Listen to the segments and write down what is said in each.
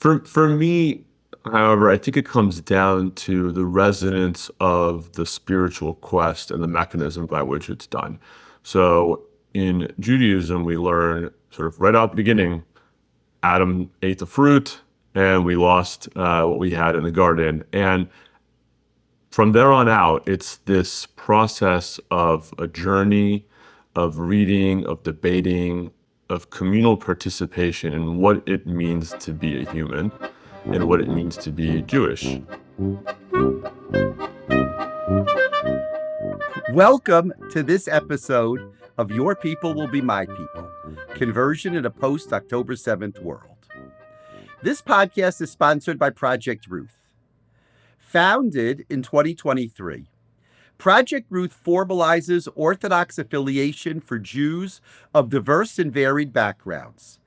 For me, however, I think it comes down to the resonance of the spiritual quest and the mechanism by which it's done. So in Judaism, we learn sort of right out the beginning, Adam ate the fruit and we lost what we had in the garden. And from there on out, it's this process of a journey of reading, of debating, of communal participation in what it means to be a human and what it means to be Jewish. Welcome to this episode of Your People Will Be My People, Conversion in a Post-October 7th World. This podcast is sponsored by Project Ruth. Founded in 2023, Project Ruth formalizes Orthodox affiliation for Jews of diverse and varied backgrounds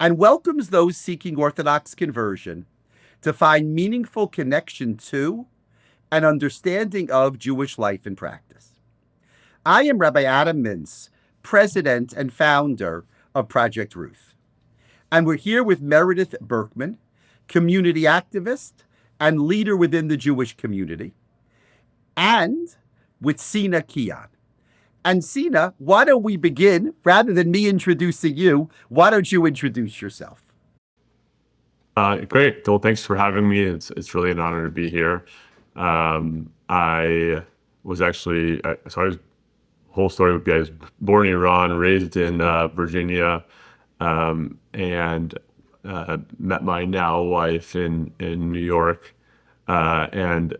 and welcomes those seeking Orthodox conversion to find meaningful connection to and understanding of Jewish life and practice. I am Rabbi Adam Minz, president and founder of Project Ruth. And we're here with Meredith Berkman, community activist and leader within the Jewish community, and with Sina. And Sina, why don't we begin, rather than me introducing you, why don't you introduce yourself? Great. Well, thanks for having me. It's really an honor to be here. I was actually, whole story would be I was born in Iran, raised in Virginia, and met my now wife in New York, and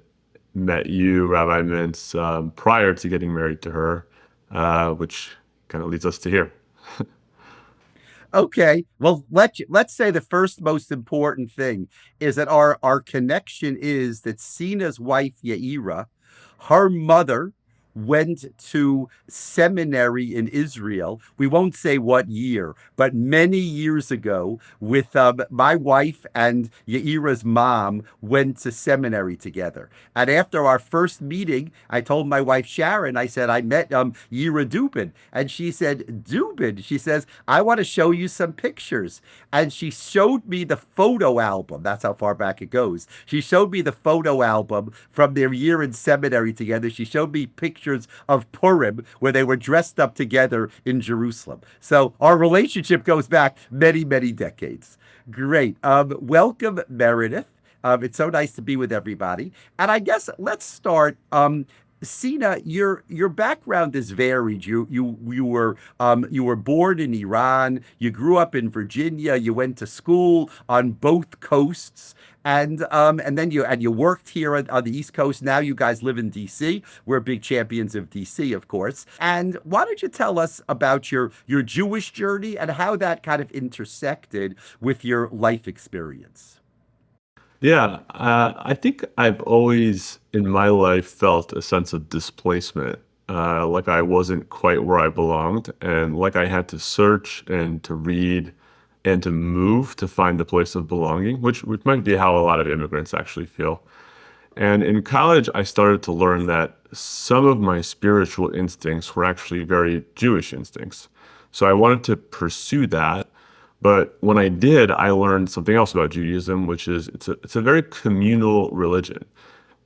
met you, Rabbi Minz, prior to getting married to her, which kind of leads us to here. Okay, well, let's say the first most important thing is that our connection is that Sina's wife, Yaira, her mother went to seminary in Israel. We won't say what year, but many years ago with my wife and Yaira's mom went to seminary together. And after our first meeting, I told my wife, Sharon, I said, I met Yaira Dubin. And she said, Dubin? She says, I want to show you some pictures. And she showed me the photo album. That's how far back it goes. She showed me the photo album from their year in seminary together. She showed me pictures of Purim where they were dressed up together in Jerusalem. So our relationship goes back many, many decades. Great. Welcome, Meredith. It's so nice to be with everybody. And I guess let's start. Sina, your background is varied. You were born in Iran. You grew up in Virginia. You went to school on both coasts, and then you worked here on the East Coast. Now you guys live in D.C. We're big champions of D.C., of course. And why don't you tell us about your Jewish journey and how that kind of intersected with your life experience? Yeah, I think I've always in my life felt a sense of displacement, like I wasn't quite where I belonged, and like I had to search and to read and to move to find a place of belonging, which might be how a lot of immigrants actually feel. And in college, I started to learn that some of my spiritual instincts were actually very Jewish instincts. So I wanted to pursue that. But when I did, I learned something else about Judaism, which is it's a very communal religion.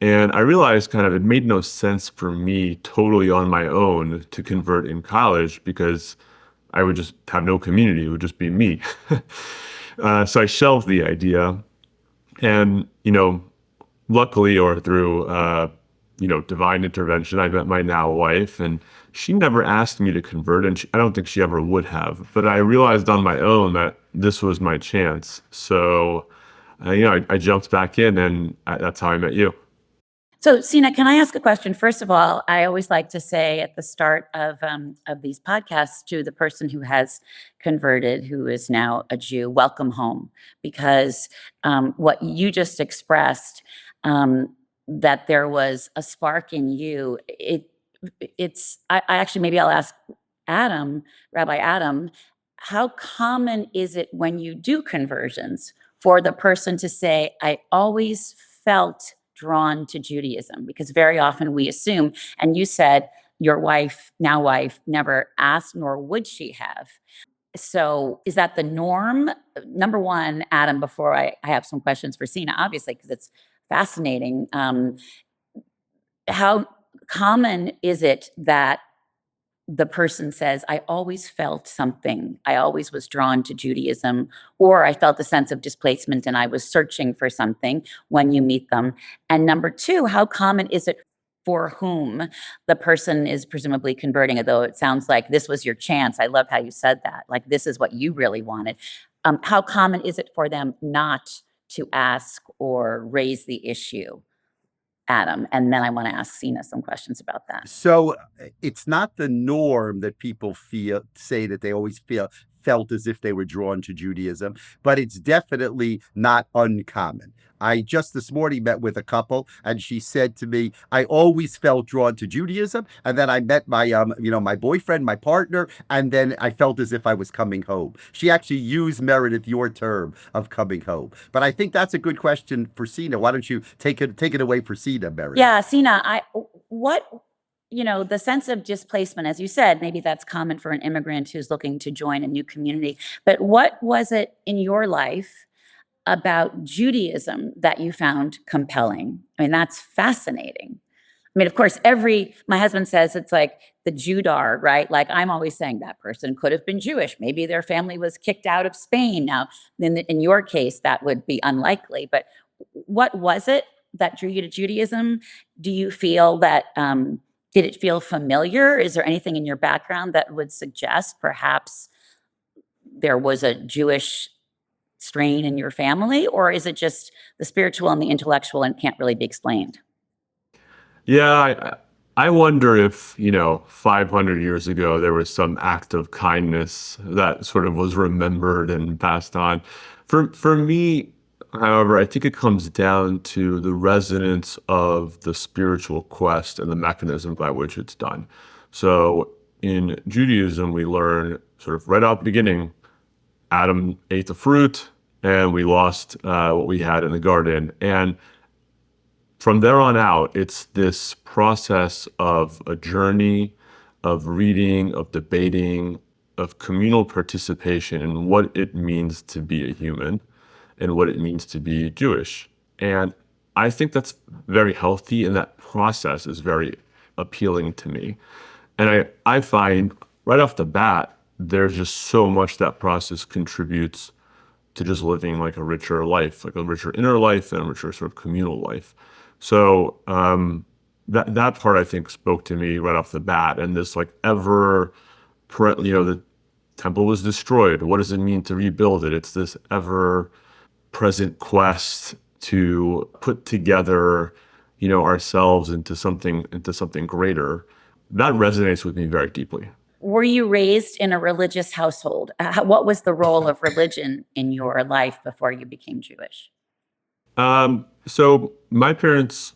And I realized kind of it made no sense for me totally on my own to convert in college because I would just have no community. It would just be me. So I shelved the idea. And, luckily or through, divine intervention, I met my now wife, and she never asked me to convert, and I don't think she ever would have. But I realized on my own that this was my chance. So, I jumped back in, and that's how I met you. So, Sina, can I ask a question? First of all, I always like to say at the start of these podcasts to the person who has converted, who is now a Jew, welcome home, because what you just expressed, that there was a spark in you. I actually, maybe I'll ask Adam, Rabbi Adam, how common is it when you do conversions for the person to say, I always felt drawn to Judaism? Because very often we assume, and you said your wife, now wife, never asked, nor would she have. So is that the norm? Number one, Adam, before I have some questions for Sina, obviously, because it's fascinating. How common is it that the person says, I always felt something. I always was drawn to Judaism, or I felt a sense of displacement and I was searching for something when you meet them? And number two, how common is it for whom the person is presumably converting, although it sounds like this was your chance? I love how you said that. Like, this is what you really wanted. How common is it for them not to ask or raise the issue, Adam? And then I want to ask Sina some questions about that. So it's not the norm that people say that they always felt as if they were drawn to Judaism, but it's definitely not uncommon. I just this morning met with a couple, and she said to me, "I always felt drawn to Judaism, and then I met my my boyfriend, my partner, and then I felt as if I was coming home." She actually used, Meredith, your term of coming home. But I think that's a good question for Sina. Why don't you take it away for Sina, Meredith? Yeah, Sina, the sense of displacement, as you said, maybe that's common for an immigrant who's looking to join a new community. But what was it in your life about Judaism that you found compelling? I mean, that's fascinating. I mean, of course, my husband says it's like the Judar, right? Like, I'm always saying that person could have been Jewish. Maybe their family was kicked out of Spain. Now, in your case, that would be unlikely. But what was it that drew you to Judaism? Do you feel that, did it feel familiar? Is there anything in your background that would suggest perhaps there was a Jewish strain in your family? Or is it just the spiritual and the intellectual and can't really be explained? Yeah, I wonder if, 500 years ago, there was some act of kindness that sort of was remembered and passed on. For me, however, I think it comes down to the resonance of the spiritual quest and the mechanism by which it's done. So in Judaism, we learn sort of right out the beginning, Adam ate the fruit and we lost what we had in the garden. And from there on out, it's this process of a journey of reading, of debating, of communal participation in what it means to be a human and what it means to be Jewish. And I think that's very healthy, and that process is very appealing to me. And I find right off the bat, there's just so much that process contributes to just living like a richer life, like a richer inner life and a richer sort of communal life. So that part I think spoke to me right off the bat. And this like the temple was destroyed. What does it mean to rebuild it? It's this ever present quest to put together, ourselves into something greater. That resonates with me very deeply. Were you raised in a religious household? What was the role of religion in your life before you became Jewish? So my parents,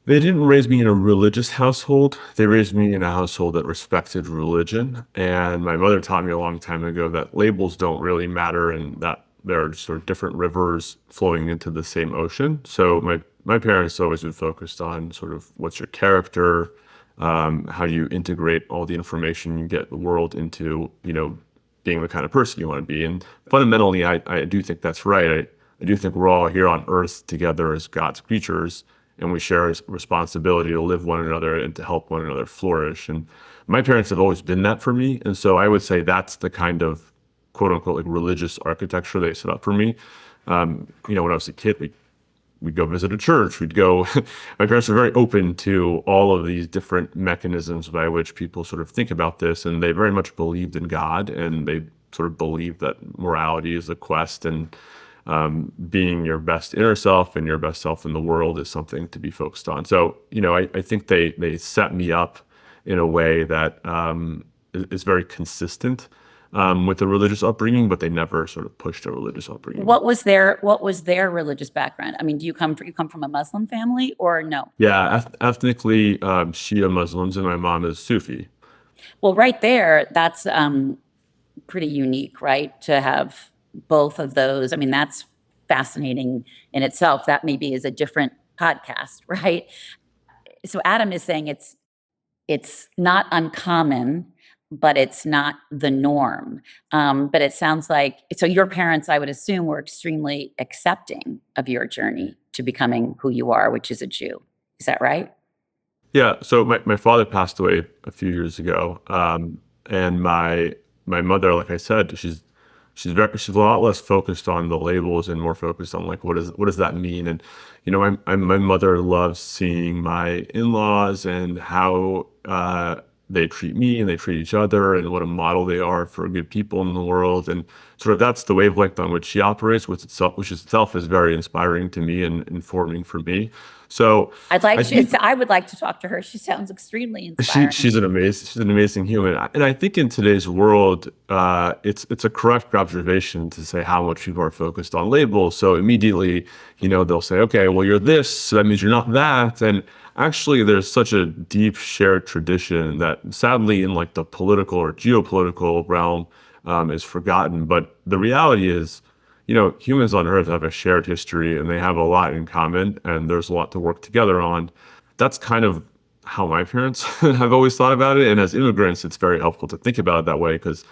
they didn't raise me in a religious household. They raised me in a household that respected religion. And my mother taught me a long time ago that labels don't really matter and that there are sort of different rivers flowing into the same ocean. So my parents always been focused on sort of what's your character, how do you integrate all the information you get in the world into, being the kind of person you want to be. And fundamentally, I do think that's right. I do think we're all here on earth together as God's creatures, and we share a responsibility to live one another and to help one another flourish. And my parents have always been that for me. And so I would say that's the kind of quote unquote like religious architecture they set up for me. When I was a kid, we'd go visit a church. My parents were very open to all of these different mechanisms by which people sort of think about this. And they very much believed in God, and they sort of believed that morality is a quest, and being your best inner self and your best self in the world is something to be focused on. So, I think they set me up in a way that is very consistent with the religious upbringing, but they never sort of pushed a religious upbringing. What was their religious background? I mean, do you come from a Muslim family or no? Yeah, ethnically Shia Muslims, and my mom is Sufi. Well, right there, that's pretty unique, right? To have both of those. I mean, that's fascinating in itself. That maybe is a different podcast, right? So Adam is saying it's not uncommon, but it's not the norm. But it sounds like, so your parents, I would assume, were extremely accepting of your journey to becoming who you are, which is a Jew. Is that right? Yeah, so my father passed away a few years ago, and my mother, like I said, she's a lot less focused on the labels and more focused on like what does that mean? And my mother loves seeing my in-laws and how they treat me and they treat each other and what a model they are for good people in the world. And sort of that's the wavelength on which she operates, which itself is very inspiring to me and informing for me. So I think I would like to talk to her. She sounds extremely inspiring. she's an amazing human, and I think in today's world, it's a correct observation to say how much people are focused on labels. So immediately, they'll say, okay, well you're this, so that means you're not that, and actually there's such a deep shared tradition that sadly in like the political or geopolitical realm is forgotten. But the reality is, humans on Earth have a shared history and they have a lot in common, and there's a lot to work together on. That's kind of how my parents have always thought about it. And as immigrants, it's very helpful to think about it that way because,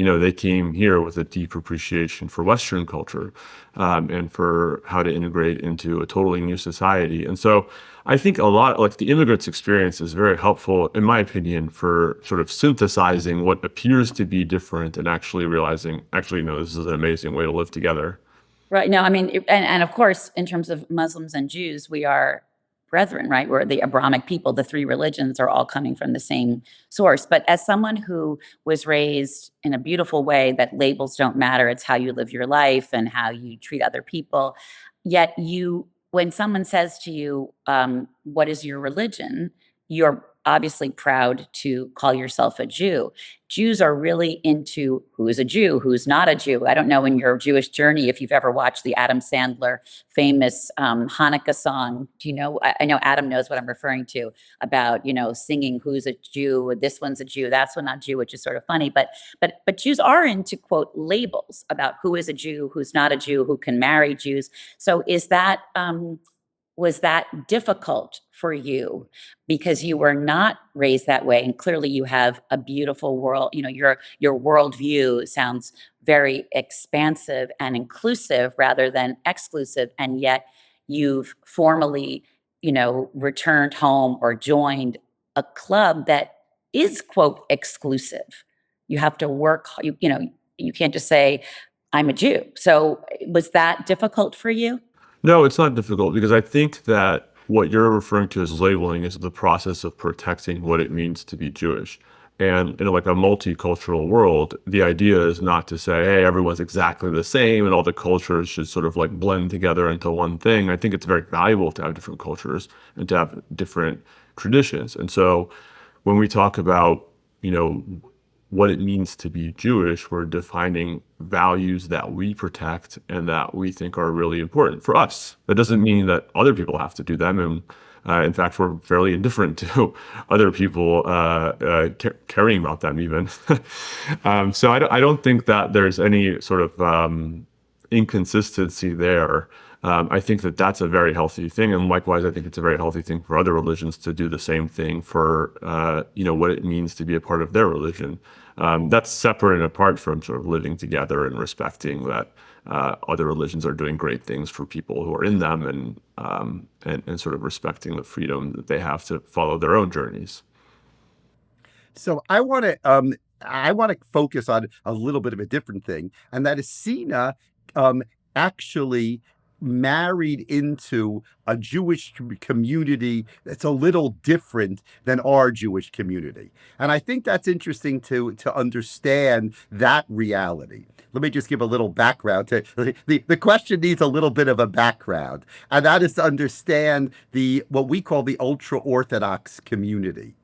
they came here with a deep appreciation for Western culture and for how to integrate into a totally new society. And so I think a lot, like the immigrants' experience is very helpful, in my opinion, for sort of synthesizing what appears to be different and actually realizing, actually, no, this is an amazing way to live together. Right. No, I mean, and of course, in terms of Muslims and Jews, we are brethren, right? We're the Abrahamic people. The three religions are all coming from the same source. But as someone who was raised in a beautiful way that labels don't matter, it's how you live your life and how you treat other people. Yet when someone says to you, what is your religion? You're obviously proud to call yourself a Jew. Jews are really into who is a Jew, who's not a Jew. I don't know in your Jewish journey if you've ever watched the Adam Sandler famous Hanukkah song. Do you know? I know Adam knows what I'm referring to about singing who's a Jew, this one's a Jew, that's one not Jew, which is sort of funny. But Jews are into quote labels about who is a Jew, who's not a Jew, who can marry Jews. So was that difficult for you because you were not raised that way? And clearly you have a beautiful world, your worldview sounds very expansive and inclusive rather than exclusive. And yet you've formally, returned home or joined a club that is quote exclusive. You have to work, you can't just say, I'm a Jew. So was that difficult for you? No, it's not difficult because I think that what you're referring to as labeling is the process of protecting what it means to be Jewish. And in like a multicultural world, the idea is not to say, hey, everyone's exactly the same and all the cultures should sort of like blend together into one thing. I think it's very valuable to have different cultures and to have different traditions. And so when we talk about, what it means to be Jewish, we're defining values that we protect and that we think are really important for us. That doesn't mean that other people have to do them. And in fact, we're fairly indifferent to other people caring about them even. So I don't think that there's any sort of inconsistency there. I think that that's a very healthy thing. And likewise, I think it's a very healthy thing for other religions to do the same thing for, what it means to be a part of their religion. That's separate and apart from sort of living together and respecting that other religions are doing great things for people who are in them and sort of respecting the freedom that they have to follow their own journeys. So I want to focus on a little bit of a different thing, and that is Sina actually married into a Jewish community that's a little different than our Jewish community. And I think that's interesting to understand that reality. Let me just give a little background. The question needs a little bit of a background, and that is to understand what we call the Ultra-Orthodox community.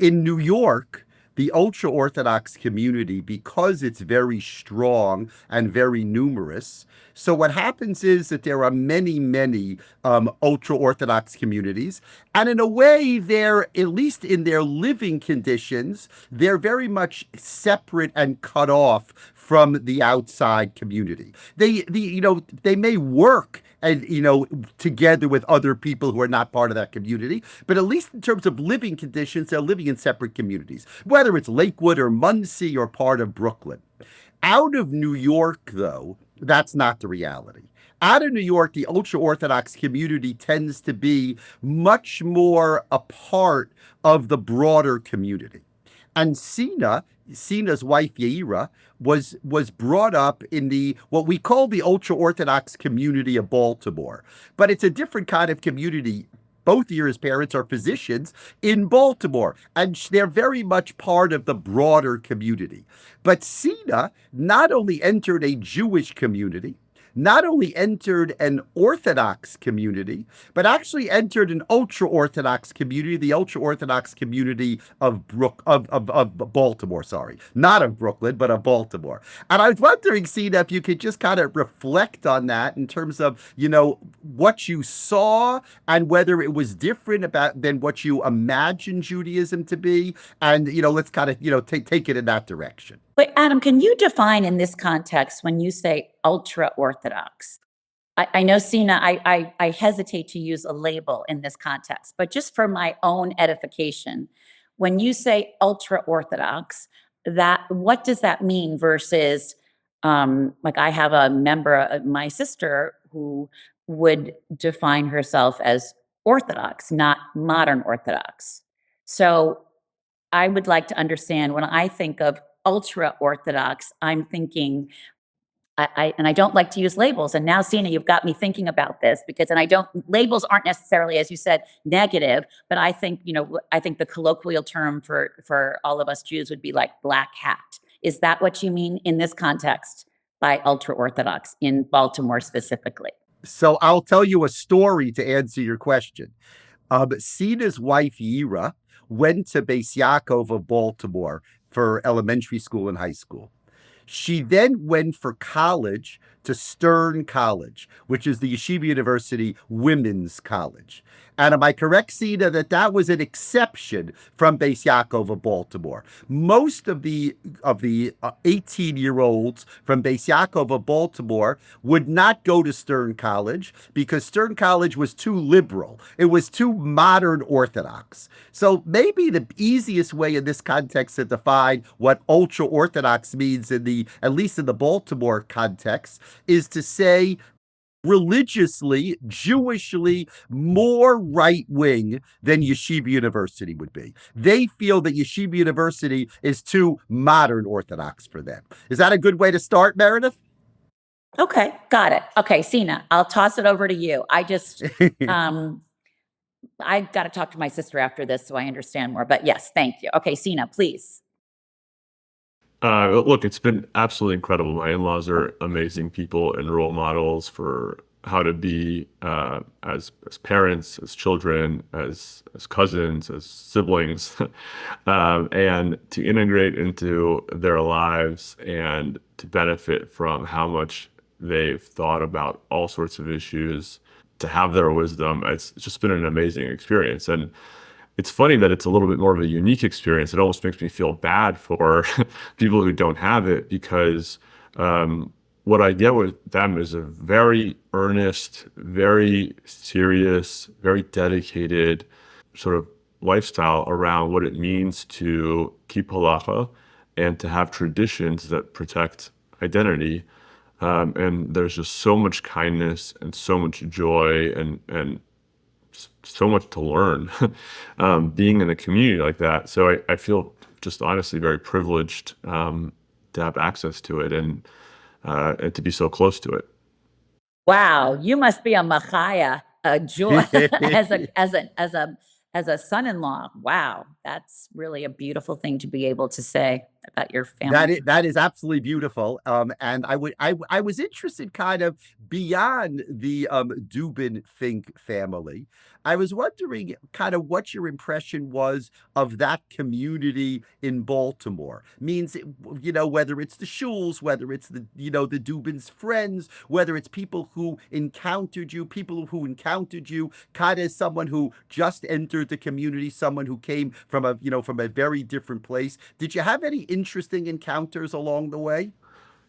In New York, the ultra-Orthodox community, because it's very strong and very numerous, so what happens is that there are many, many ultra-Orthodox communities, and in a way, they're, at least in their living conditions, they're very much separate and cut off from the outside community. They may work and together with other people who are not part of that community. But at least in terms of living conditions, they're living in separate communities, whether it's Lakewood or Muncie or part of Brooklyn. Out of New York, though, that's not the reality. Out of New York, the ultra-Orthodox community tends to be much more a part of the broader community. And Sina's wife Yaira, was brought up in the what we call the ultra-Orthodox community of Baltimore. But it's a different kind of community. Both Yaira's parents are physicians in Baltimore, and they're very much part of the broader community. But Sina not only entered a Jewish community, not only entered an Orthodox community, but actually entered an ultra-Orthodox community, the ultra-Orthodox community of Baltimore, sorry. Not of Brooklyn, but of Baltimore. And I was wondering, Sina, if you could just kind of reflect on that in terms of, what you saw and whether it was different than what you imagined Judaism to be. And, let's kind of, take it in that direction. Wait, Adam, can you define in this context when you say ultra-Orthodox? I know, Sina, I hesitate to use a label in this context, but just for my own edification, when you say ultra-Orthodox, what does that mean versus, like I have a member of my sister who would define herself as Orthodox, not modern Orthodox. So I would like to understand when I think of ultra Orthodox, I'm thinking, and I don't like to use labels. And now, Sina, you've got me thinking about this labels aren't necessarily, as you said, negative, but I think, I think the colloquial term for all of us Jews would be like black hat. Is that what you mean in this context by ultra Orthodox in Baltimore specifically? So I'll tell you a story to answer your question. Sina's wife, Yaira, went to Beis Yaakov of Baltimore for elementary school and high school. She then went for college to Stern College, which is the Yeshiva University Women's College. And am I correct, Sina, that was an exception from Beis Yaakov of Baltimore? Most of the 18-year-olds from Beis Yaakov of Baltimore would not go to Stern College because Stern College was too liberal. It was too modern Orthodox. So maybe the easiest way in this context to define what ultra-Orthodox means at least in the Baltimore context, is to say religiously, Jewishly, more right-wing than Yeshiva University would be. They feel that Yeshiva University is too modern Orthodox for them. Is that a good way to start, Meredith? Okay, got it. Okay, Sina, I'll toss it over to you. I got to talk to my sister after this so I understand more. But yes, thank you. Okay, Sina, please. Look, it's been absolutely incredible. My in-laws are amazing people and role models for how to be as parents, as children, as cousins, as siblings, and to integrate into their lives and to benefit from how much they've thought about all sorts of issues, to have their wisdom. It's just been an amazing experience. And it's funny that it's a little bit more of a unique experience. It almost makes me feel bad for people who don't have it because what I get with them is a very earnest, very serious, very dedicated sort of lifestyle around what it means to keep halacha and to have traditions that protect identity. And there's just so much kindness and so much joy and so much to learn being in a community like that. So I feel just honestly very privileged to have access to it and to be so close to it. Wow, you must be a machaya, a joy as a son-in-law. Wow, that's really a beautiful thing to be able to say about your family. That is absolutely beautiful. And I was interested kind of beyond the Dubin Fink family. I was wondering kind of what your impression was of that community in Baltimore. Means, whether it's the shuls, whether it's the Dubin's friends, whether it's people who encountered you kind of someone who just entered the community, someone who came from a very different place. Did you have any interesting encounters along the way?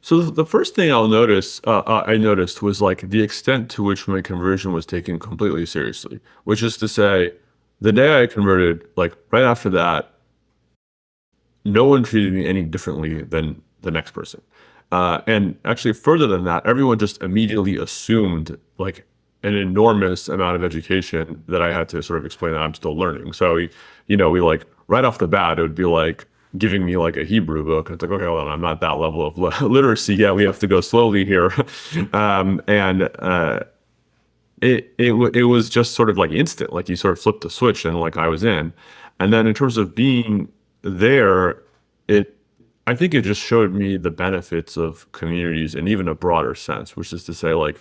So the first thing I noticed was like the extent to which my conversion was taken completely seriously, which is to say, the day I converted, like right after that, no one treated me any differently than the next person. And actually, further than that, everyone just immediately assumed like an enormous amount of education that I had to sort of explain that I'm still learning. So, we like right off the bat, it would be like giving me like a Hebrew book. It's like, okay, well, I'm not that level of literacy yet. We have to go slowly here. And it was just sort of like instant, like you sort of flipped the switch and like I was in. And then in terms of being there, it I think it just showed me the benefits of communities in even a broader sense, which is to say, like,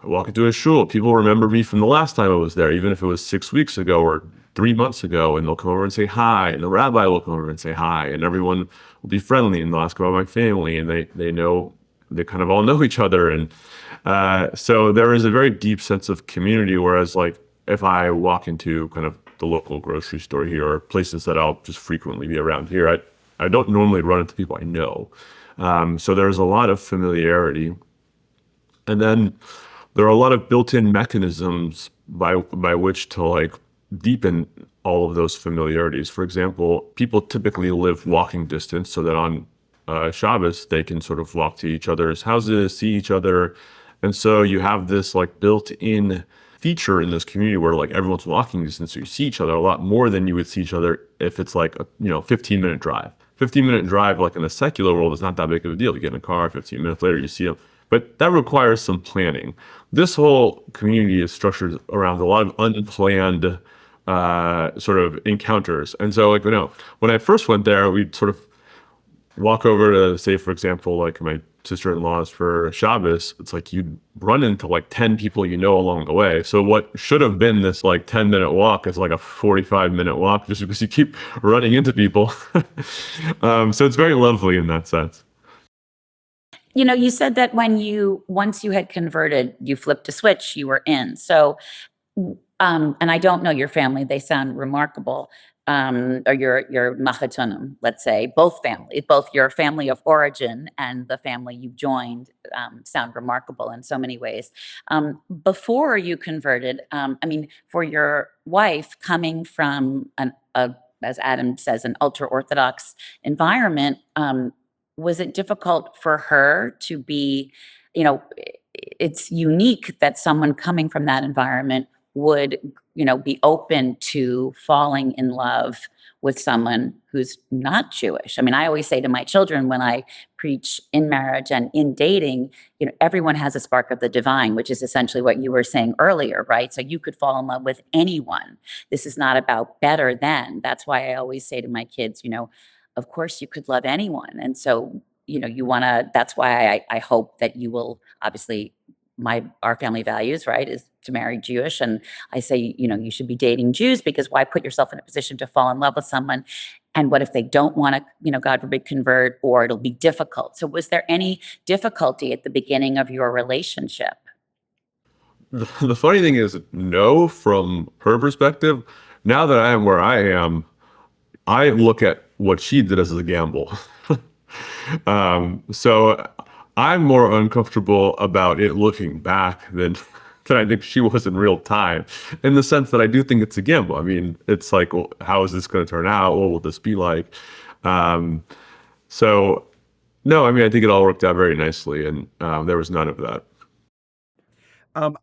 I walk into a shul, people remember me from the last time I was there, even if it was 6 weeks ago or 3 months ago, and they'll come over and say hi, and the rabbi will come over and say hi, and everyone will be friendly, and they'll ask about my family, and they kind of all know each other, and so there is a very deep sense of community. Whereas, like, if I walk into kind of the local grocery store here or places that I'll just frequently be around here, I don't normally run into people I know, so there's a lot of familiarity, and then there are a lot of built-in mechanisms by which to like deepen all of those familiarities. For example, people typically live walking distance so that on Shabbos they can sort of walk to each other's houses, see each other, and so you have this like built-in feature in this community where like everyone's walking distance, so you see each other a lot more than you would see each other if it's like a 15-minute drive. 15-minute drive, like in the secular world, is not that big of a deal. You get in a car, 15 minutes later you see them. But that requires some planning. This whole community is structured around a lot of unplanned sort of encounters. And so, like, when I first went there, we'd sort of walk over to, say, for example, like my sister-in-law's for Shabbos. It's like you'd run into like 10 people along the way. So what should have been this like 10-minute walk is like a 45-minute walk just because you keep running into people. So it's very lovely in that sense. You said that once you had converted, you flipped a switch, you were in. So, and I don't know your family; they sound remarkable. Or your machatonim, let's say, both your family of origin and the family you joined, sound remarkable in so many ways. Before you converted, I mean, for your wife coming from as Adam says, an ultra-Orthodox environment, was it difficult for her to be, it's unique that someone coming from that environment would, be open to falling in love with someone who's not Jewish. I mean, I always say to my children when I preach in marriage and in dating, everyone has a spark of the divine, which is essentially what you were saying earlier, right? So you could fall in love with anyone. This is not about better than. That's why I always say to my kids, of course you could love anyone. And so, that's why I hope that you will obviously our family values, right, is to marry Jewish. And I say, you should be dating Jews because why put yourself in a position to fall in love with someone? And what if they don't want to, God forbid, convert, or it'll be difficult? So was there any difficulty at the beginning of your relationship? The funny thing is, no, from her perspective. Now that I am where I am, I look at what she did as a gamble. So I'm more uncomfortable about it looking back than I think she was in real time, in the sense that I do think it's a gamble. I mean, it's like, well, how is this going to turn out? What will this be like? So, no, I mean, I think it all worked out very nicely, and there was none of that.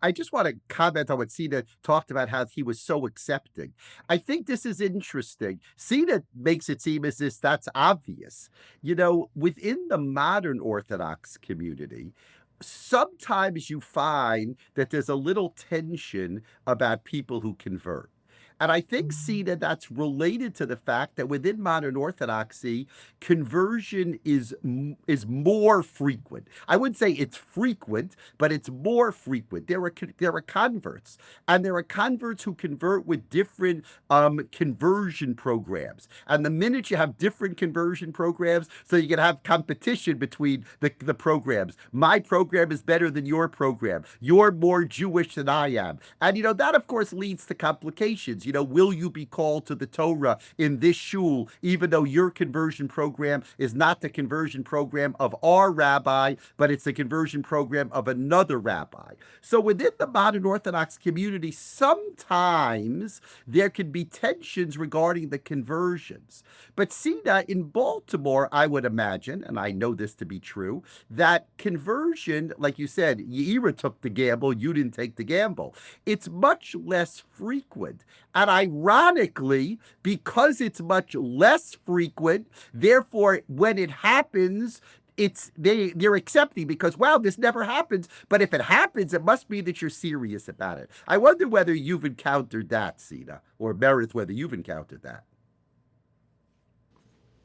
I just want to comment on what Sina talked about, how he was so accepting. I think this is interesting. Sina makes it seem as if that's obvious. Within the modern Orthodox community, sometimes you find that there's a little tension about people who convert. And I think, Sina, that's related to the fact that within modern Orthodoxy, conversion is more frequent. I wouldn't say it's frequent, but it's more frequent. There are converts, and there are converts who convert with different conversion programs. And the minute you have different conversion programs, so you can have competition between the programs. My program is better than your program. You're more Jewish than I am. And, that, of course, leads to complications. questions. Will you be called to the Torah in this shul, even though your conversion program is not the conversion program of our rabbi, but it's the conversion program of another rabbi. So within the modern Orthodox community, sometimes there can be tensions regarding the conversions. But Sina, in Baltimore, I would imagine, and I know this to be true, that conversion, like you said, Yaira took the gamble, you didn't take the gamble. It's much less frequent. And ironically, because it's much less frequent, therefore, when it happens, they're accepting because, wow, this never happens. But if it happens, it must be that you're serious about it. I wonder whether you've encountered that, Sina, or Meredith, whether you've encountered that.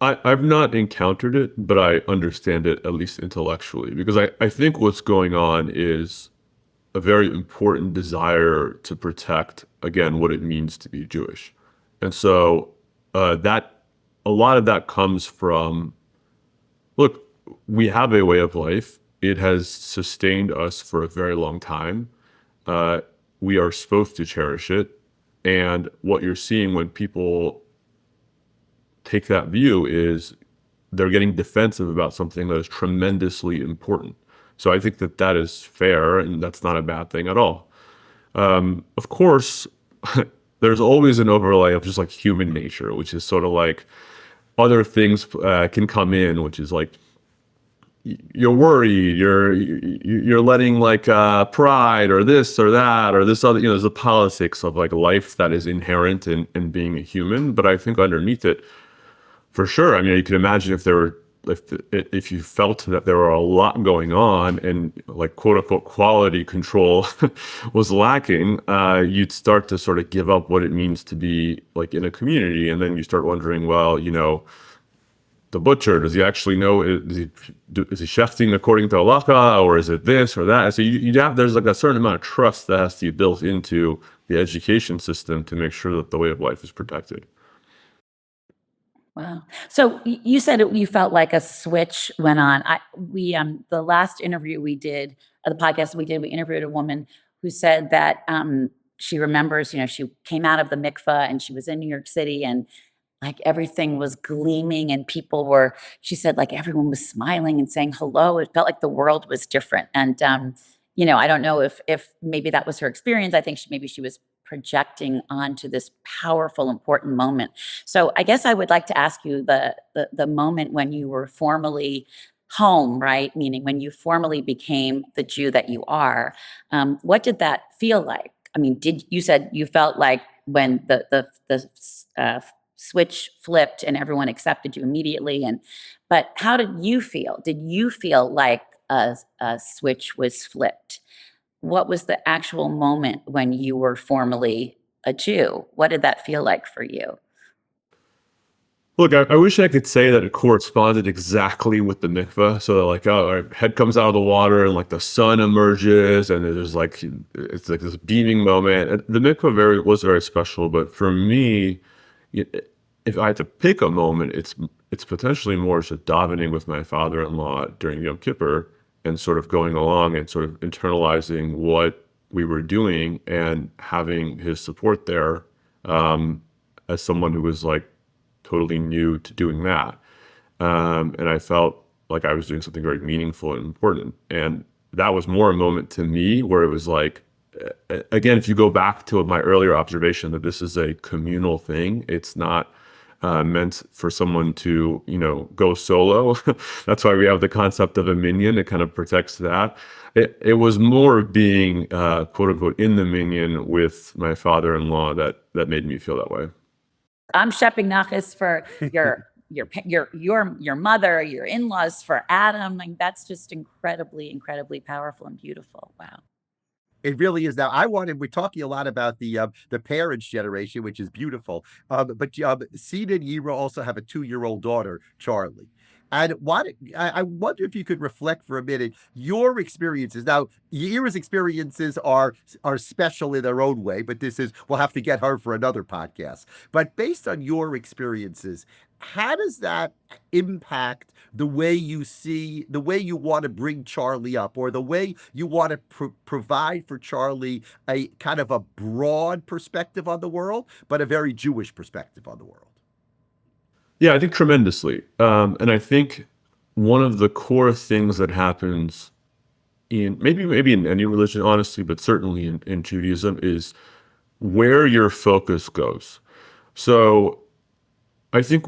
I've not encountered it, but I understand it, at least intellectually, because I think what's going on is a very important desire to protect, again, what it means to be Jewish. And so that a lot of that comes from, look, we have a way of life. It has sustained us for a very long time. We are supposed to cherish it. And what you're seeing when people take that view is they're getting defensive about something that is tremendously important. So I think that that is fair, and that's not a bad thing at all. Of course, there's always an overlay of just like human nature, which is sort of like other things can come in, which is like you're worried, you're letting like pride or this or that or this other, there's the politics of like life that is inherent in being a human. But I think underneath it, for sure, I mean, you can imagine if you felt that there were a lot going on and like quote unquote quality control was lacking, you'd start to sort of give up what it means to be like in a community. And then you start wondering, well, the butcher, does he actually know, is he shechting according to halacha, or is it this or that? So there's like a certain amount of trust that has to be built into the education system to make sure that the way of life is protected. Wow. So you said you felt like a switch went on. The last interview we did, the podcast we did, we interviewed a woman who said that she remembers, she came out of the mikveh and she was in New York City and like everything was gleaming and she said like everyone was smiling and saying hello. It felt like the world was different. And, I don't know if maybe that was her experience. I think maybe she was projecting onto this powerful, important moment. So I guess I would like to ask you the moment when you were formally home, right? Meaning when you formally became the Jew that you are, what did that feel like? I mean, you said you felt like when the switch flipped and everyone accepted you immediately, but how did you feel? Did you feel like a switch was flipped? What was the actual moment when you were formally a Jew? What did that feel like for you? Look, I wish I could say that it corresponded exactly with the mikveh. So like, our head comes out of the water and like the sun emerges and it's like this beaming moment. And the mikveh was very special, but for me, if I had to pick a moment, it's potentially more just davening with my father-in-law during Yom Kippur and sort of going along and sort of internalizing what we were doing and having his support there as someone who was like totally new to doing that. And I felt like I was doing something very meaningful and important. And that was more a moment to me where it was like, again, if you go back to my earlier observation that this is a communal thing, it's not meant for someone to, go solo. That's why we have the concept of a minyan. It kind of protects that. It was more being, quote unquote, in the minyan with my father-in-law that made me feel that way. I'm shepping nachas for your mother, your in-laws, for Adam. Like that's just incredibly, incredibly powerful and beautiful. Wow. It really is. Now, we're talking a lot about the parents' generation, which is beautiful. But Sina and Yira also have a 2-year-old daughter, Charlie. And I wonder if you could reflect for a minute your experiences. Now, Yira's experiences are special in their own way, but we'll have to get her for another podcast. But based on your experiences, how does that impact the way you see, the way you want to bring Charlie up, or the way you want to provide for Charlie a kind of a broad perspective on the world, but a very Jewish perspective on the world? Yeah, I think tremendously. And I think one of the core things that happens in maybe in any religion, honestly, but certainly in Judaism, is where your focus goes. So I think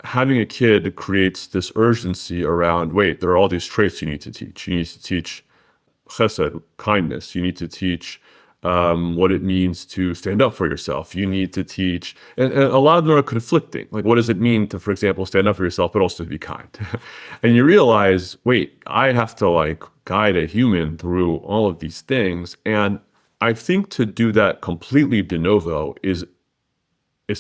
having a kid creates this urgency around, wait, there are all these traits you need to teach. You need to teach chesed, kindness. You need to teach what it means to stand up for yourself. You need to teach, and a lot of them are conflicting. Like, what does it mean to, for example, stand up for yourself, but also to be kind? And you realize, wait, I have to like guide a human through all of these things. And I think to do that completely de novo is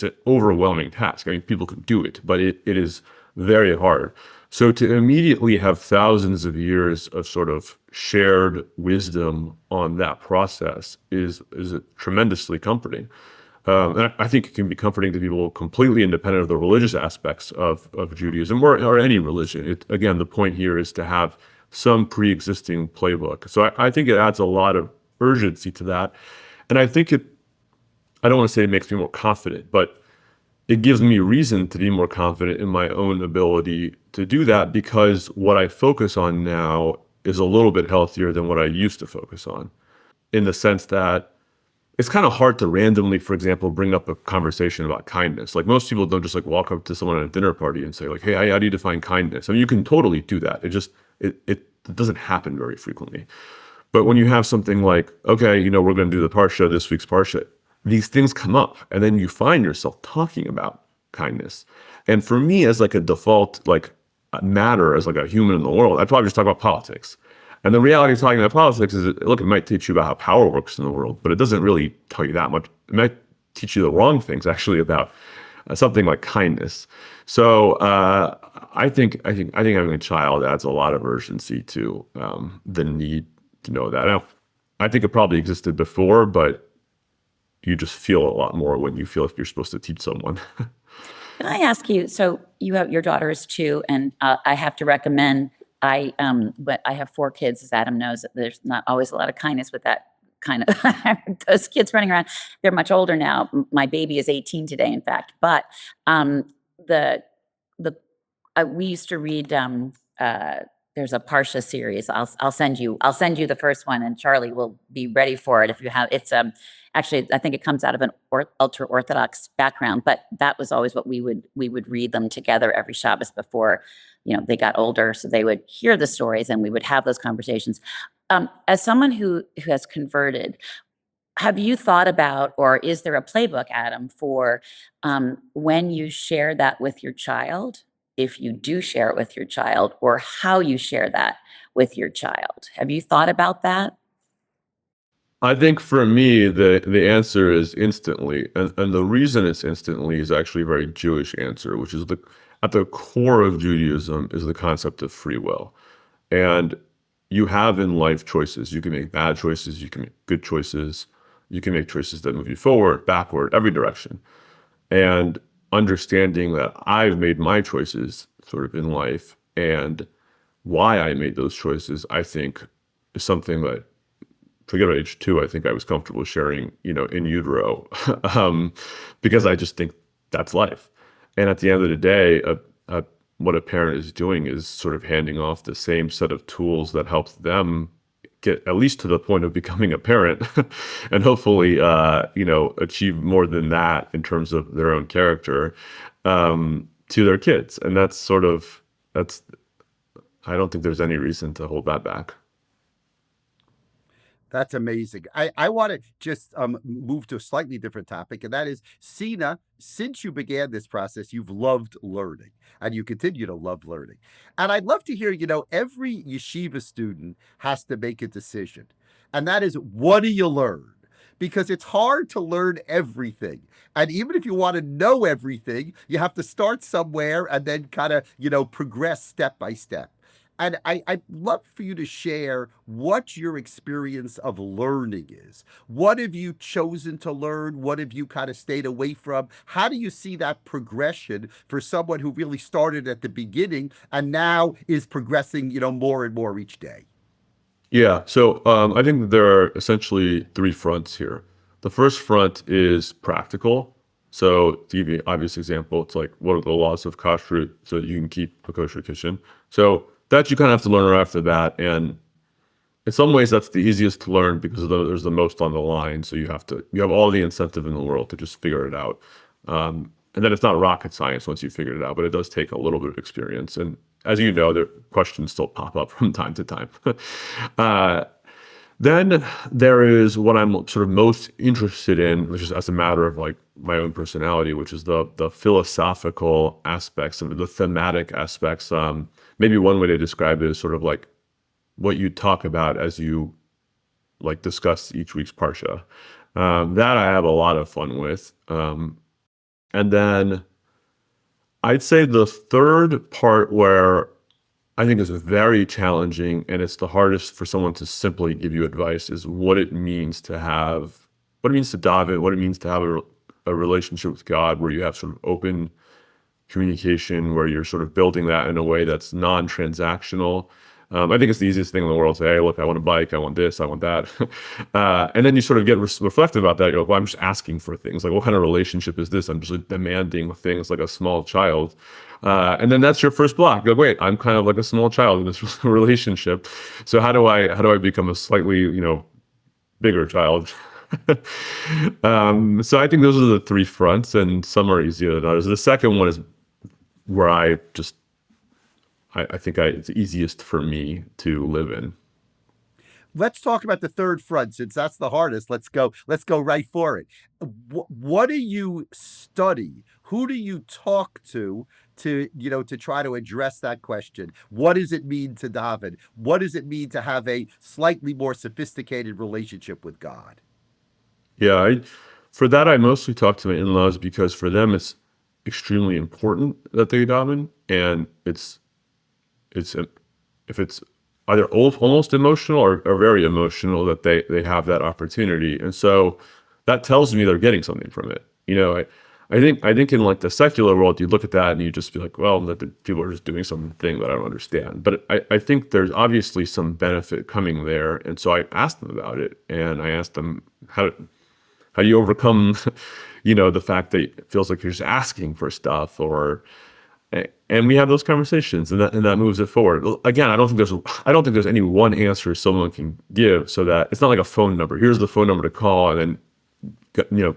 an overwhelming task. I mean, people can do it, but it is very hard. So to immediately have thousands of years of sort of shared wisdom on that process is tremendously comforting. And I think it can be comforting to people completely independent of the religious aspects of Judaism or any religion. Again, the point here is to have some pre-existing playbook. So I think it adds a lot of urgency to that. And I think I don't want to say it makes me more confident, but it gives me reason to be more confident in my own ability to do that, because what I focus on now is a little bit healthier than what I used to focus on, in the sense that it's kind of hard to randomly, for example, bring up a conversation about kindness. Like, most people don't just like walk up to someone at a dinner party and say like, hey, how do you define kindness? I mean, you can totally do that. It doesn't happen very frequently. But when you have something like, okay, we're going to do the Parsha, this week's Parsha, these things come up, and then you find yourself talking about kindness. And for me, as like a default like matter, as like a human in the world, I'd probably just talk about politics. And the reality of talking about politics is that, look, it might teach you about how power works in the world, but it doesn't really tell you that much. It might teach you the wrong things actually about something like kindness. So I think having a child adds a lot of urgency to the need to know that. Now, I think it probably existed before, but you just feel a lot more when you feel like you're supposed to teach someone. Can I ask you, so you have, your daughter is 2, and I have to recommend, but I have 4 kids, as Adam knows, that there's not always a lot of kindness with that kind of, those kids running around. They're much older now. My baby is 18 today, in fact, but the we used to read, there's a Parsha series. I'll send you the first one, and Charlie will be ready for it if you have. It's actually, I think it comes out of an ultra-Orthodox background, but that was always what we would read them together every Shabbos before, they got older, so they would hear the stories and we would have those conversations. As someone who has converted, have you thought about, or is there a playbook, Adam, for when you share that with your child, if you do share it with your child, or how you share that with your child? Have you thought about that? I think for me, the answer is instantly. And the reason it's instantly is actually a very Jewish answer, which is at the core of Judaism is the concept of free will. And you have in life choices. You can make bad choices, you can make good choices, you can make choices that move you forward, backward, every direction. And understanding that I've made my choices sort of in life, and why I made those choices, I think is something that, forget about age 2, I think I was comfortable sharing, in utero, because I just think that's life. And at the end of the day, what a parent is doing is sort of handing off the same set of tools that helps them get at least to the point of becoming a parent, and hopefully, achieve more than that in terms of their own character, to their kids. And I don't think there's any reason to hold that back. That's amazing. I want to just move to a slightly different topic, and that is, Sina, since you began this process, you've loved learning, and you continue to love learning. And I'd love to hear, every yeshiva student has to make a decision, and that is, what do you learn? Because it's hard to learn everything. And even if you want to know everything, you have to start somewhere and then kind of, progress step by step. And I'd love for you to share what your experience of learning is. What have you chosen to learn? What have you kind of stayed away from? How do you see that progression for someone who really started at the beginning and now is progressing, more and more each day? Yeah, so I think there are essentially three fronts here. The first front is practical. So to give you an obvious example, it's like what are the laws of kashrut so that you can keep a kosher kitchen. So that you kind of have to learn right after that. And in some ways, that's the easiest to learn because there's the most on the line. So you have all the incentive in the world to just figure it out. And then it's not rocket science once you figured it out, but it does take a little bit of experience. And as you know, the questions still pop up from time to time. uh, then there is what I'm sort of most interested in, which is as a matter of like my own personality, which is the philosophical aspects of the thematic aspects. Maybe one way to describe it is sort of like what you talk about as you like discuss each week's parsha. That I have a lot of fun with. And then I'd say the third part where I think is very challenging and it's the hardest for someone to simply give you advice is what it means to daven, what it means to have a relationship with God where you have sort of open communication, where you're sort of building that in a way that's non-transactional. I think it's the easiest thing in the world to say, hey, look, I want a bike, I want this, I want that. And then you sort of get reflective about that. You're like, well, I'm just asking for things. Like, what kind of relationship is this? I'm just demanding things like a small child. And then that's your first block. You're like, wait, I'm kind of like a small child in this relationship. So how do I become a slightly, bigger child? So I think those are the three fronts, and some are easier than others. The second one is where I think it's easiest for me to live in. Let's talk about the third front since that's the hardest. Let's go right for it. What do you study? Who do you talk to try to address that question? What does it mean to daven? What does it mean to have a slightly more sophisticated relationship with God? Yeah, for that I mostly talk to my in-laws because for them it's extremely important that they daven, and it's if it's either almost emotional or very emotional that they have that opportunity, and so that tells me they're getting something from it. I think in like the secular world, you look at that and you just be like, well, that the people are just doing something that I don't understand. But I think there's obviously some benefit coming there, and so I asked them about it, and I asked them how do you overcome, the fact that it feels like you're just asking for stuff, and we have those conversations, and that moves it forward. Again, I don't think there's any one answer someone can give, so that it's not like a phone number. Here's the phone number to call, and then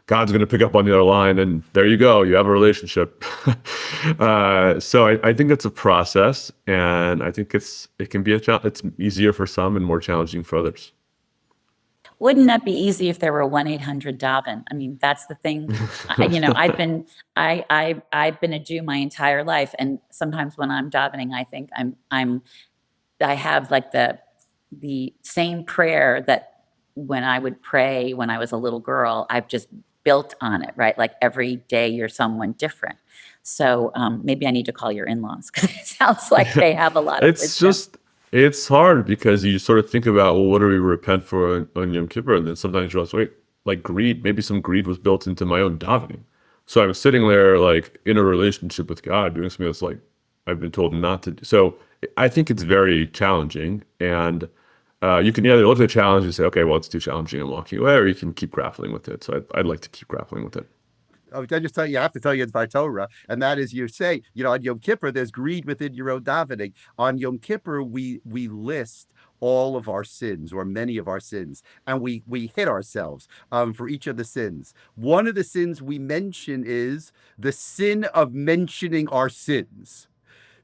God's going to pick up on the other line, and there you go, you have a relationship. So I think it's a process, and I think it can be it's easier for some and more challenging for others. Wouldn't that be easy if there were a 1-800 Daven? I mean, that's the thing. I've been a Jew my entire life, and sometimes when I'm davening, I think I have like the same prayer that when I would pray when I was a little girl. I've just built on it, right? Like every day you're someone different. So maybe I need to call your in-laws because it sounds like they have a lot of It's wisdom. just, it's hard because you sort of think about, well, what do we repent for on Yom Kippur? And then sometimes you realize, wait, like greed, maybe some greed was built into my own davening. So I was sitting there like in a relationship with God doing something that's like, I've been told not to do. So I think it's very challenging. And you can either look at the challenge and say, okay, well, it's too challenging and walking away, or you can keep grappling with it. So I'd like to keep grappling with it. I just tell you, I have to tell you it's by Torah, and that is you say, on Yom Kippur, there's greed within your own davening. On Yom Kippur, we list all of our sins or many of our sins, and we hit ourselves for each of the sins. One of the sins we mention is the sin of mentioning our sins.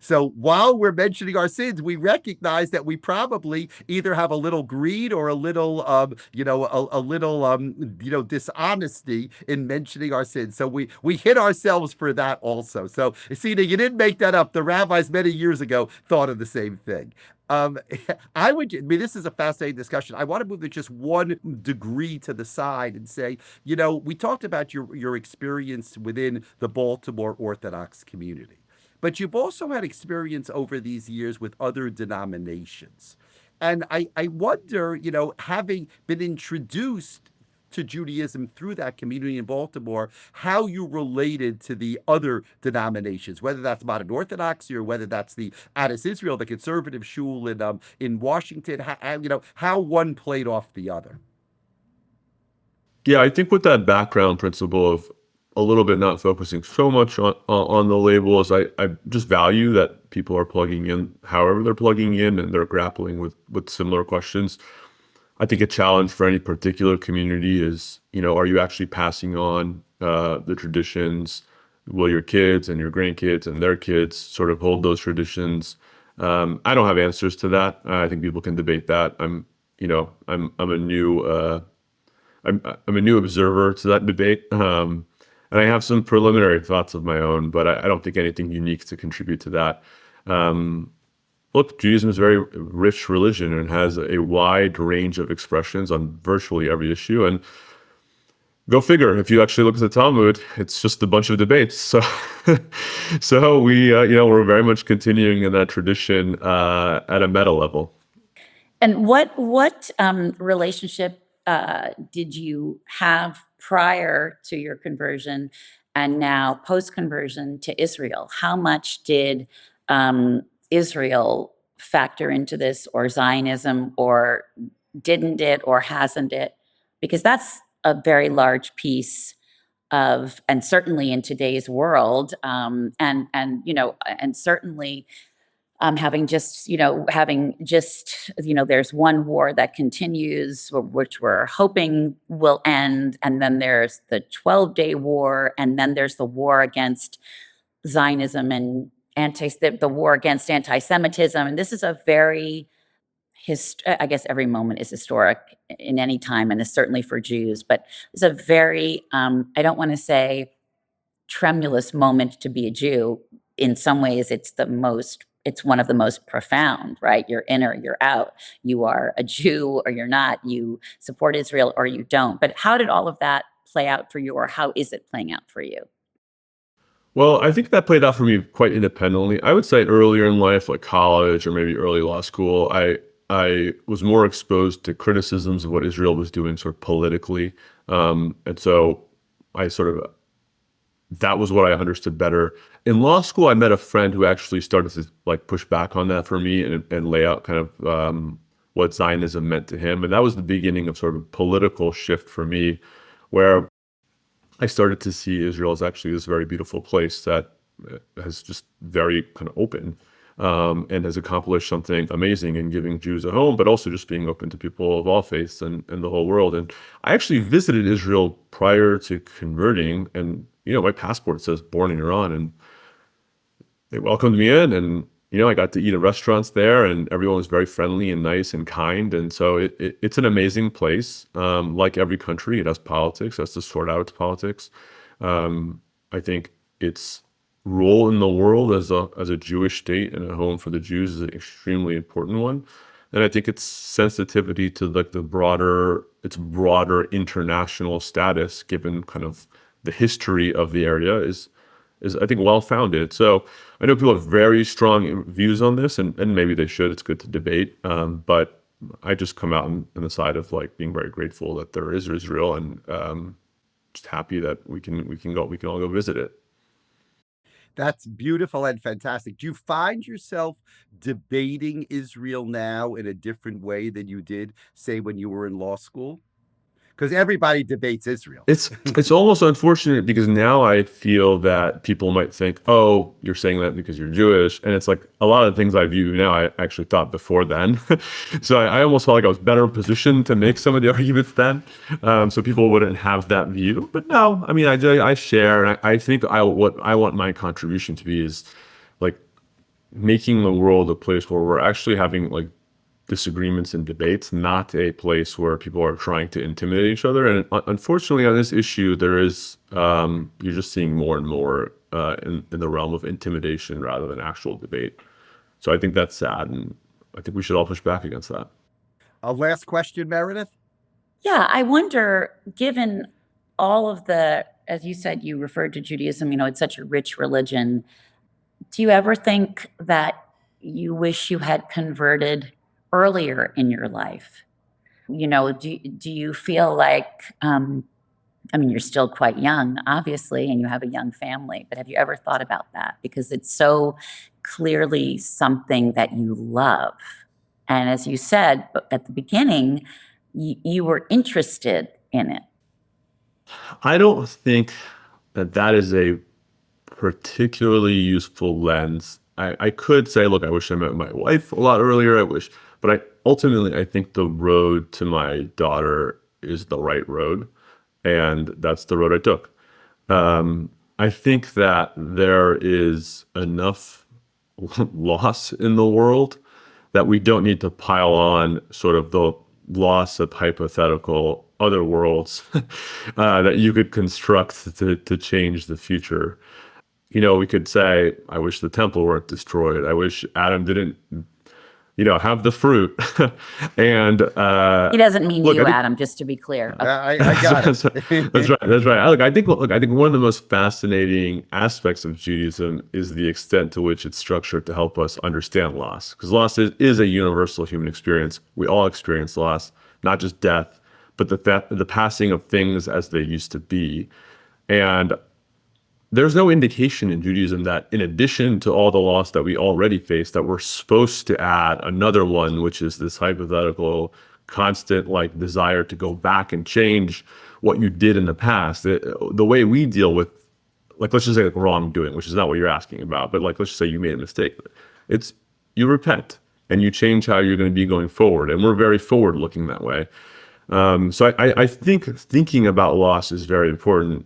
So while we're mentioning our sins, we recognize that we probably either have a little greed or a little, a little, dishonesty in mentioning our sins. So we hit ourselves for that also. So Sina, you didn't make that up. The rabbis many years ago thought of the same thing. This is a fascinating discussion. I want to move it just one degree to the side and say, we talked about your experience within the Baltimore Orthodox community. but you've also had experience over these years with other denominations. And I wonder, having been introduced to Judaism through that community in Baltimore, how you related to the other denominations, whether that's modern Orthodoxy or whether that's the Adas Israel, the conservative shul in Washington, how one played off the other. Yeah, I think with that background principle of a little bit not focusing so much on the labels, I just value that people are plugging in however they're plugging in and they're grappling with similar questions. I think a challenge for any particular community is, are you actually passing on the traditions? Will your kids and your grandkids and their kids sort of hold those traditions? I don't have answers to that. I think people can debate that. I'm a new I'm a new observer to that debate, and I have some preliminary thoughts of my own, but I don't think anything unique to contribute to that. Look, Judaism is a very rich religion and has a wide range of expressions on virtually every issue. And go figure, if you actually look at the Talmud, it's just a bunch of debates. So, so we're very much continuing in that tradition at a meta level. And what relationship did you have prior to your conversion and now post conversion to Israel? How much did Israel factor into this, or Zionism, or didn't it, or hasn't it? Because that's a very large piece of, and certainly in today's world, and certainly having just, there's one war that continues, which we're hoping will end. And then there's the 12-day war. And then there's the war against Zionism and the war against anti-Semitism. And this is a very, I guess every moment is historic in any time, and it's certainly for Jews, but it's a very, I don't want to say tremulous moment to be a Jew. In some ways, it's one of the most profound, right? You're in or you're out. You are a Jew or you're not. You support Israel or you don't. But how did all of that play out for you, or how is it playing out for you? Well, I think that played out for me quite independently. I would say earlier in life, like college or maybe early law school, I was more exposed to criticisms of what Israel was doing sort of politically. And so I sort of, that was what I understood better. In law school, I met a friend who actually started to like push back on that for me and lay out kind of what Zionism meant to him. And that was the beginning of sort of a political shift for me, where I started to see Israel as actually this very beautiful place that has just very kind of open and has accomplished something amazing in giving Jews a home, but also just being open to people of all faiths and the whole world. And I actually visited Israel prior to converting, and my passport says born in Iran, and they welcomed me in, and I got to eat at restaurants there, and everyone was very friendly and nice and kind. And so it's an amazing place. Like every country, it has politics. It has to sort out its politics. I think its role in the world as a Jewish state and a home for the Jews is an extremely important one. And I think its sensitivity to like its broader international status, given kind of the history of the area, is I think well-founded. So I know people have very strong views on this, and maybe they should. It's good to debate. But I just come out on the side of like being very grateful that there is Israel, and just happy that we can all go visit it. That's beautiful and fantastic. Do you find yourself debating Israel now in a different way than you did, say, when you were in law school? Because everybody debates Israel. It's almost unfortunate, because now I feel that people might think, oh, you're saying that because you're Jewish. And it's like a lot of the things I view now, I actually thought before then. So I almost felt like I was better positioned to make some of the arguments then. So people wouldn't have that view. But no, I mean, I share. And I think what I want my contribution to be is like making the world a place where we're actually having like disagreements and debates, not a place where people are trying to intimidate each other. And unfortunately, on this issue, there is you're just seeing more and more in the realm of intimidation rather than actual debate. So I think that's sad, and I think we should all push back against that. A last question, Meredith? Yeah, I wonder, given all of as you said, you referred to Judaism, it's such a rich religion. Do you ever think that you wish you had converted earlier in your life? Do you feel like, I mean, you're still quite young, obviously, and you have a young family, but have you ever thought about that? Because it's so clearly something that you love. And as you said at the beginning, you were interested in it. I don't think that is a particularly useful lens. I could say, look, I wish I met my wife a lot earlier. But ultimately, I think the road to my daughter is the right road, and that's the road I took. I think that there is enough loss in the world that we don't need to pile on sort of the loss of hypothetical other worlds that you could construct to change the future. We could say, I wish the temple weren't destroyed. I wish Adam didn't, have the fruit. And He doesn't mean look, you, Adam, just to be clear. I got it. That's right. That's right. I think one of the most fascinating aspects of Judaism is the extent to which it's structured to help us understand loss. Because loss is a universal human experience. We all experience loss, not just death, but the passing of things as they used to be. And there's no indication in Judaism that in addition to all the loss that we already face, that we're supposed to add another one, which is this hypothetical, constant desire to go back and change what you did in the past. The way we deal with, let's just say wrongdoing, which is not what you're asking about, but let's just say you made a mistake. It's you repent and you change how you're going to be going forward. And we're very forward looking that way. So I think thinking about loss is very important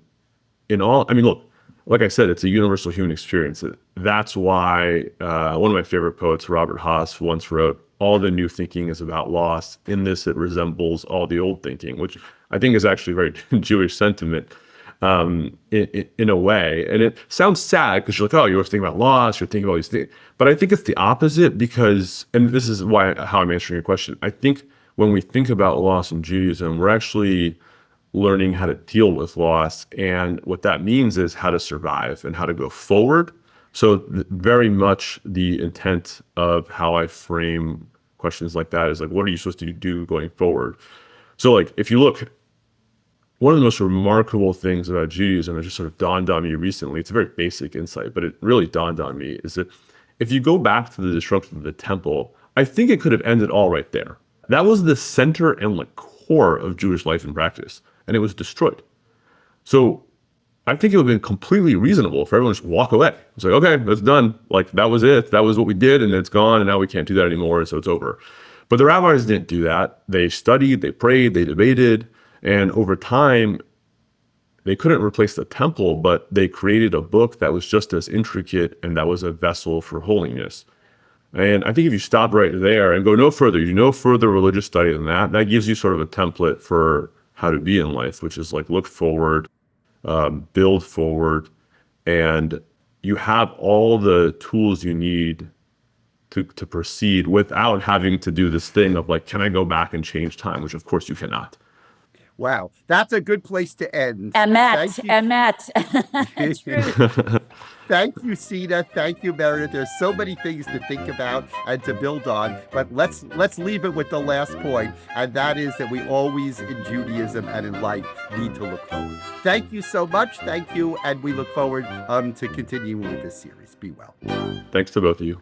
look, like I said, it's a universal human experience. That's why one of my favorite poets, Robert Haas, once wrote, all the new thinking is about loss. In this, it resembles all the old thinking, which I think is actually very Jewish sentiment in a way. And it sounds sad because you're like, oh, you're thinking about loss, you're thinking about all these things. But I think it's the opposite because, and this is how I'm answering your question, I think when we think about loss in Judaism, we're actually learning how to deal with loss. And what that means is how to survive and how to go forward. So very much the intent of how I frame questions like that is what are you supposed to do going forward? So if you look, one of the most remarkable things about Judaism that just sort of dawned on me recently, it's a very basic insight, but it really dawned on me, is that if you go back to the destruction of the temple, I think it could have ended all right there. That was the center and core of Jewish life and practice. And it was destroyed. So I think it would have been completely reasonable for everyone to just walk away. It's okay, that's done. That was it. That was what we did, and it's gone, and now we can't do that anymore, so it's over. But the rabbis didn't do that. They studied, they prayed, they debated, and over time, they couldn't replace the temple, but they created a book that was just as intricate, and that was a vessel for holiness. And I think if you stop right there and go no further, you do no further religious study than that, that gives you sort of a template for how to be in life, which is look forward, build forward, and you have all the tools you need to proceed without having to do this thing of can I go back and change time, which of course you cannot. Wow, that's a good place to end. Emet. True. Thank you, Sina. Thank you, Meredith. There's so many things to think about and to build on, but let's leave it with the last point, and that is that we always, in Judaism and in life, need to look forward. Thank you so much. Thank you, and we look forward to continuing with this series. Be well. Thanks to both of you.